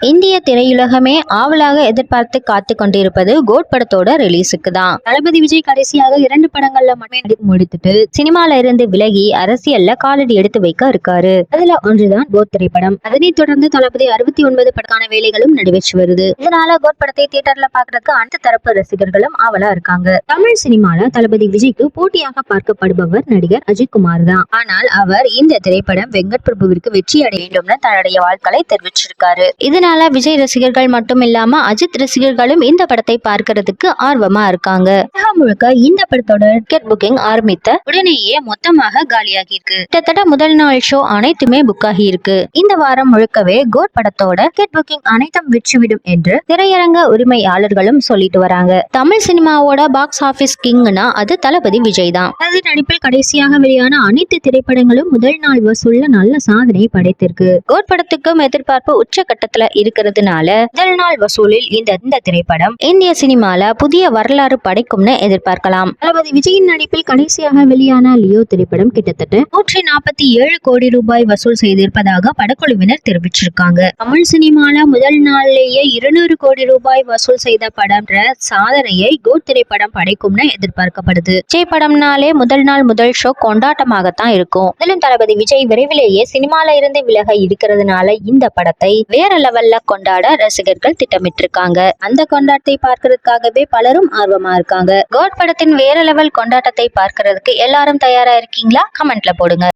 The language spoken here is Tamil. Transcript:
இந்திய திரையுலகமே ஆவலாக எதிர்பார்த்து காத்து கொண்டிருப்பது கோட் படத்தோட ரிலீஸுக்கு தான். தளபதி விஜய் கடைசியாக 2 படங்கள்ல மட்டுமே நடித்து முடித்துட்டு சினிமால இருந்து விலகி அரசியல்ல காலடி எடுத்து வைக்க இருக்காரு. அதுல ஒன்றுதான் கோட் திரைப்படம். அதனைத் தொடர்ந்து தளபதி 69 படக்கான வேலைகளும் நடைபெற்று வருது. இதனால கோட் படத்தை தியேட்டர்ல பாக்குறதுக்கு அனைத்து தரப்பு ரசிகர்களும் ஆவலா இருக்காங்க. தமிழ் சினிமால தளபதி விஜய்க்கு போட்டியாக பார்க்கப்படுபவர் நடிகர் அஜித்குமார் தான். ஆனால் அவர் இந்த திரைப்படம் வெங்கட் பிரபுவிற்கு வெற்றி அடைய வேண்டும்னு தன்னுடைய வாழ்க்களை தெரிவிச்சிருக்காரு. இதனால விஜய் ரசிகர்கள் மட்டும் இல்லாம அஜித் ரசிகர்களும் இந்த படத்தை பார்க்கிறதுக்கு ஆர்வமா இருக்காங்க. முழுக்க இந்த படத்தோட டிக்கெட் புக்கிங் ஆரம்பித்த உடனேயே மொத்தமாக காலியாகி இருக்கு. கிட்டத்தட்ட முதல் நாள் ஷோ அனைத்துமே புக் ஆகி இருக்கு. இந்த வாரம் முழுக்கவே கோட் படத்தோட டிக்கெட் புக்கிங் அனைத்தும் விற்றுவிடும் என்று திரையரங்க உரிமையாளர்களும் சொல்லிட்டு வராங்க. தமிழ் சினிமாவோட பாக்ஸ் ஆபீஸ் கிங்னா அது தளபதி விஜய் தான். அது நடிப்பில் கடைசியாக வெளியான அனைத்து திரைப்படங்களும் முதல் நாள் வசூல்ல நல்ல சாதனை படைத்திருக்கு. கோட் படத்துக்கும் எதிர்பார்ப்பு உச்சகட்டத்துல இருக்கிறதுனால முதல் நாள் வசூலில் இந்த திரைப்படம் இந்திய சினிமால புதிய வரலாறு படைக்கும்னு எதிர்பார்க்கலாம். தளபதி விஜயின் நடிப்பில் கடைசியாக வெளியான லியோ திரைப்படம் கிட்டத்தட்ட 147 கோடி ரூபாய் வசூல் செய்திருப்பதாக படக்குழுவினர் தெரிவிச்சிருக்காங்க. தமிழ் சினிமால முதல் நாளிலேயே 200 கோடி ரூபாய் வசூல் செய்த படம் சாதனையை கோட் திரைப்படம் படைக்கும்னு எதிர்பார்க்கப்படுது. விஜய் படம்னாலே முதல் நாள் முதல் ஷோ கொண்டாட்டமாகத்தான் இருக்கும். இதிலும் தளபதி விஜய் விரைவிலேயே சினிமால இருந்து விலக இருக்கிறதுனால இந்த படத்தை வேற லெவல்ல கொண்டாட ரசிகர்கள் திட்டமிட்டிருக்காங்க. அந்த கொண்டாட்டத்தை பார்க்கறதுக்காகவே பலரும் ஆர்வமா இருக்காங்க. கோட் படத்தின் வேற லெவல் கொண்டாட்டத்தை பார்க்கறதுக்கு எல்லாரும் தயாரா இருக்கீங்களா? கமெண்ட்ல போடுங்க.